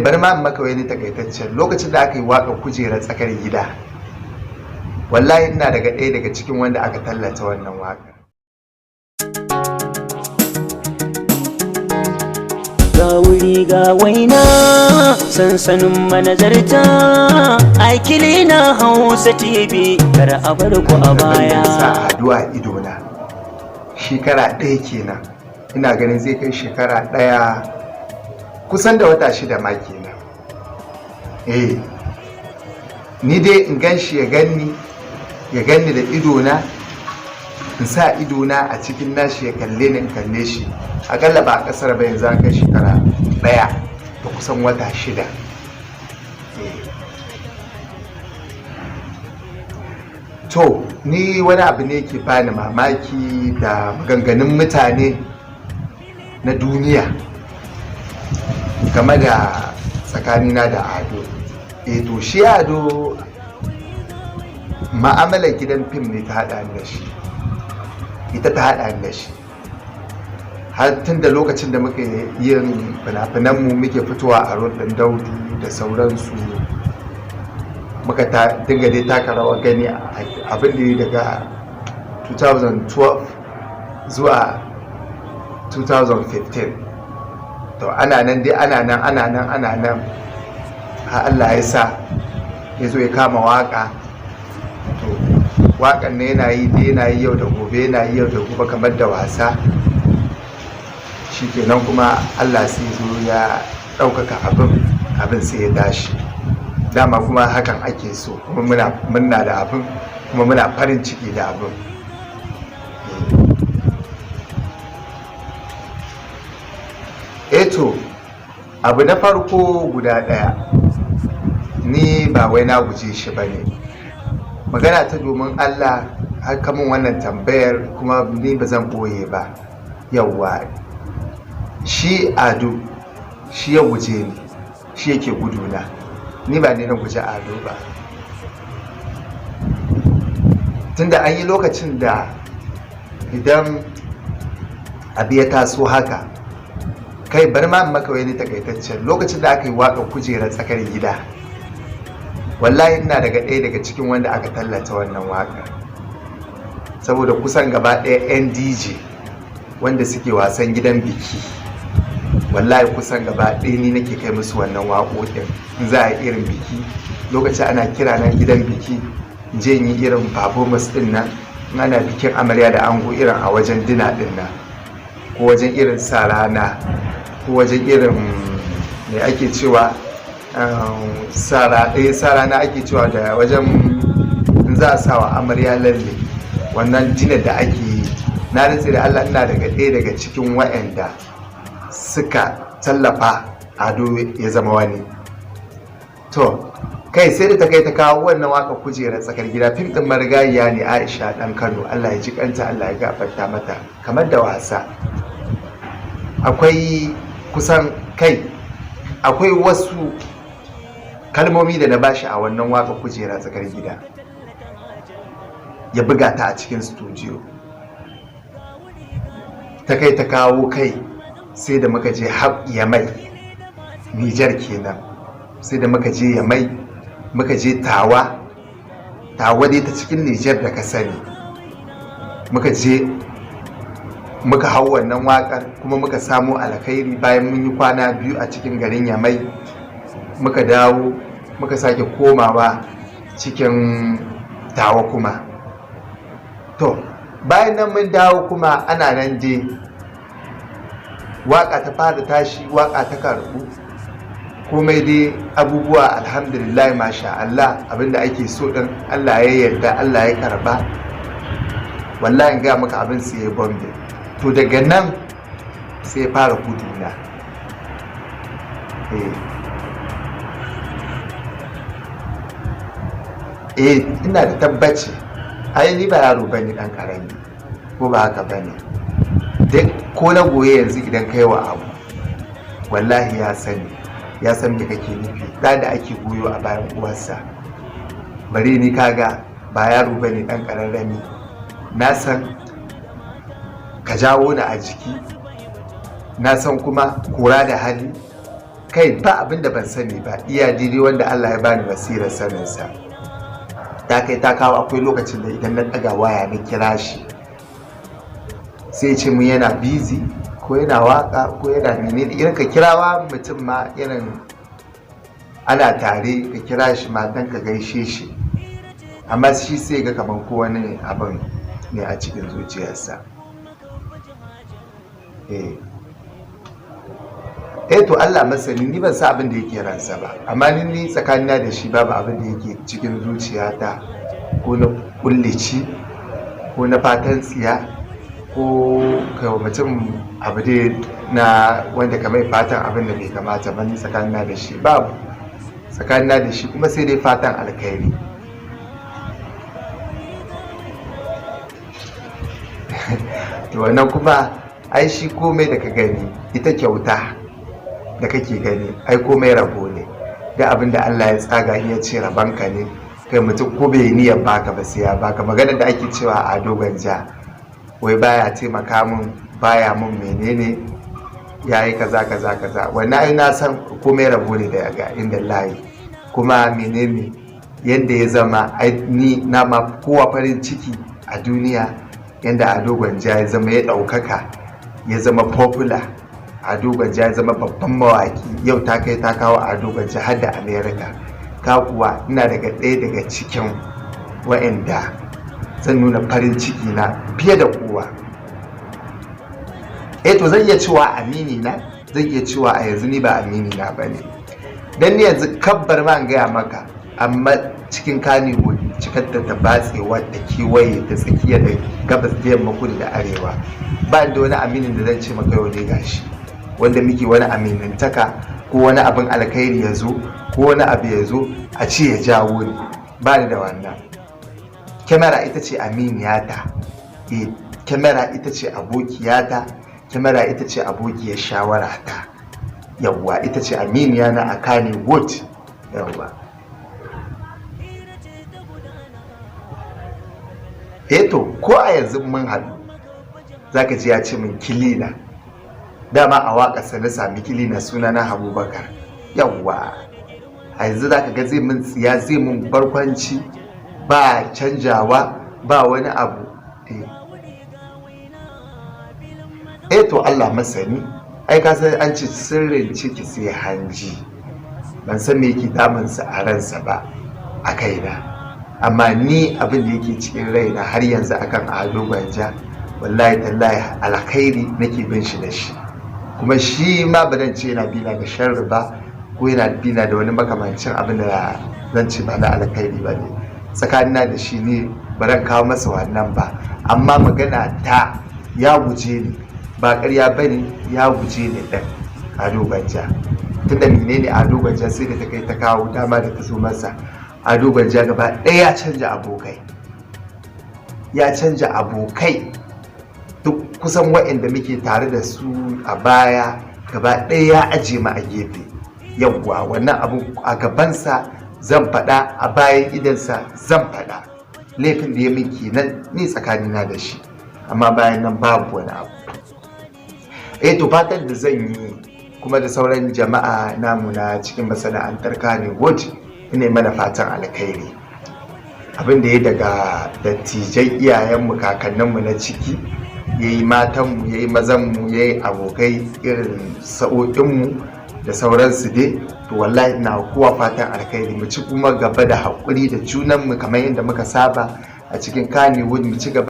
bari ma maka wani takaitaccen lokacin da aka yi waƙar kujerar tsakar gida, wallahi ina ɗaya daga cikin wanda aka tallata wannan waƙar. Ga wuri ga waina sansanin manazarta aikili na Hausa TV kar a bar ku a baya. Sa addu'a idona shekara ɗaya kenan, ina ganin zai kai shekara ɗaya kusan da wata 6 ma kenan. Ni dai in gan shi ya ganni da idona, in sa idona a cikin nashi ya kalle ni in kalle shi, akalla ba a kasar ba yanzu an kai shekara 1 da kusan wata 6. To ni wani abu ne ke bani mamaki da maganganun mutane na duniya game da tsakanina da Ado. To shi Ado ma'amalar gidan fim ne ta haɗa da shi, ita ta haɗa da shi har tun da lokacin da muka yin fina-finanmu muke fitowa a rodin Daudu da sauransu, muka dinga dai taka rawa gani abin da ya daga 2012 zuwa 2015. to ana nan har Allah ya sa ya zo ya kama waka. To wakan ne yana yi yau da gobe, yana yi yau da gobe kamar da wasa. Shikenan kuma Allah sai zo ya ɗaukaka abin sai ya dashi. Dama kuma hakan ake so, kuma muna da abin, kuma muna farin ciki da abin. To abu na farko guda ɗaya, ni ba wai na guje shi ba ne, magana ta domin Allah har kamun wannan tambayar kuma ni ba zan ɓoye ba. Yawwa, shi Ado shi ya guje ni, shi yake guduna, ni ba ne na guje Ado ba. Tunda an yi lokacin da idan abu ya taso haka, kai bari ma maka wani takaitaccen lokacin da aka yi waƙar kujerar tsakar gida, wallahi ina ɗaya daga cikin wanda aka tallata wannan waƙar. Saboda kusan gaba ɗaya 'yan DJ wanda suke wasan gidan biki, wallahi kusan gaba ɗaya ni nake kai musu wannan waƙoƙin. In za a yi irin biki, lokacin ana kira na gidan biki, in je in yi irin performance ɗin nan, in ana bikin amarya da ango irin a wajen dina ɗin nan, ko wajen irin sa rana, ko wajen irin me ake cewa sa rana ake cewa, da wajen in za a sa wa amarya lalle, wannan dinar da ake yi. Na rantse da Allah ina ɗaya daga cikin waɗanda suka tallafa Ado ya zama wani. To kai sai da ta kai ta kawo wannan waka kujerar tsakar gida, fim ɗin marigayiya ne Aisha ɗan Kano, Allah ya ji kanta, Allah ya gafarta mata, kamar da wasa. Akwai kusan akwai wasu kalmomi da na bashi a wannan waka kujera tsakar gida, ya buga ta a cikin studio. Ta kai ta kawo sai da muka je Yamai, Nijar kenan, sai da muka je Yamai, muka je Tawa dai ta cikin Nijar da ka sani, muka hau wannan wakar, kuma muka samu alkhairi. Bayan mun yi kwana 2 a cikin garin Yamai, muka dawo muka sake komawa cikin Tawa kuma. To bayan nan mun dawo kuma ana nan je waka ta fara tashi, waka ta karbu, komai dai abubuwa alhamdulillah masha Allah, abinda ake so din Allah ya yarda, Allah ya karba. Wallahi ga maka abin sai ya bombe. To daga nan sai fara guduna. Ina da tabbaci, ai ni ba yaro bane dan karami, ko ba haka bane. Duk ko na goye yanzu idan kai wa abu, wallahi ya san me kake nufi. Da ake goyo a bayan uwarsa, bare ni kaga ba yaro bane dan kararrami, na san ka jawo ni a jiki, na san kuma kora da hali, kai ba abin da ban sani ba, iya daidai wanda Allah ya bani basirar saninsa. Ta kai ta kawo akwai lokacin da idan na ɗaga waya na kira shi sai ce mun yana busy ko yana waka ko yana menene, irin ka kirawa mutum ma irin ana tare ka kira shi ma dan ka gaishe shi, amma shi sai ga kamar ko wani abin ne a cikin zuciyarsa. To Allah masani, ni ban sa abin da yake ransa ba, amma ni tsakanina da shi babu abin da yake cikin zuciyata ko na kullici ko na fatan tsiya ko kai mutum abu dai na wanda kamar fatan abin da bai kamata ba. Ni tsakanina da shi babu, tsakanina da shi kuma sai dai fatan alkhairi. To wannan kuma ai shi komai da ka gani, ita kyauta da kake gani ai komai rabo ne, da abin da Allah ya tsaga ya ce rabanka ne, kai mutum ko bai niyyar baka ba sai ya baka. Magana da ake cewa a Ado Gwanja wai baya taimaka mun, baya mun menene, yayi kaza kaza kaza, wannan ai na san komai rabo ne daga inda layi. Kuma menene yanda ya zama ai ni na ma kowa farin ciki a duniya, yanda Ado Gwanja ya zama ya ɗaukaka, ya zama popular. Ado Gwanja ya zama babban mawaki, yau ta kai ta kawo Ado Gwanja har da America. Ka kuwa ina ɗaya daga cikin wa'anda zan nuna farin ciki na fiye da kowa. To zan iya cewa amini na, zan iya cewa a yanzu ni ba amini na bane, dan ni yanzu kabbar ma an gaya maka, amma cikin Kannywood cikar da ta batsewa da kewaye da tsakiya da gabas da yamma kudu da arewa, ba da wani aminin da zan ce maka yau ne gashi wanda muke wani aminantaka ko wani abin alkhairi ya zo ko wani abu ya zo a ce ya jawo ni, ba ni da wannan. Kyamara ita ce aminiyata, kyamara ita ce abokiyata, kyamara ita ce abokiyar shawarata, yawwa ita ce aminiya na a Kannywood, yawwa. To ko a yanzu mun haɗu zaka ji ya ce min kilina, dama a waƙarsa na sami kilina, suna na Abubakar, yawwa. A yanzu zaka ga zai min tsiya, zai min barkwanci, ba canjawa ba wani abu. To Allah masani, ai ka san an ce sirrin ciki sai hanji, ban san me yake damunsa a ransa ba a kaina, amma ni abin da yake cikin raina har yanzu akan Ado Gwanja, wallahi tallahi alkhairi nake bin shi da shi, kuma shi ma ba zan ce yana bina da sharri ba ko yana bina da wani makamancin abin da zan ce ba na alkhairi ba ne. Tsakanina da shi ne ba zan kawo masa wannan ba, amma magana ta ya guje ni, ba ƙarya bane, ya guje ni ɗan Ado Gwanja. Tunda menene Ado Gwanja sai da ta kai ta kawo dama da ta zo masa, Ado Gwanja gaba ɗaya ya canja abokai, ya canja abokai, duk kusan waɗanda muke tare da su a baya gaba ɗaya ya aje mu a gefe. Yawwa wannan abu a gabansa zan faɗa, a bayan idansa zan faɗa, laifin da ya min kenan ni tsakanina da shi, amma bayan nan babu wani abu. To fatan da zan yi kuma da sauran jama'a namu na cikin masana'antar Kannywood, ina mana fatan alkhairi. Abin da ya daga dattijai iyayenmu kakanninmu na ciki, ya yi matanmu, ya yi mazanmu, ya yi abokai irin sa'o'inmu da sauransu dai, to wallahi ina kowa fatan alkhairi. Mu ci kuma gaba da haƙuri da junanmu kamar yadda muka saba a cikin Kannywood, mu ci gaba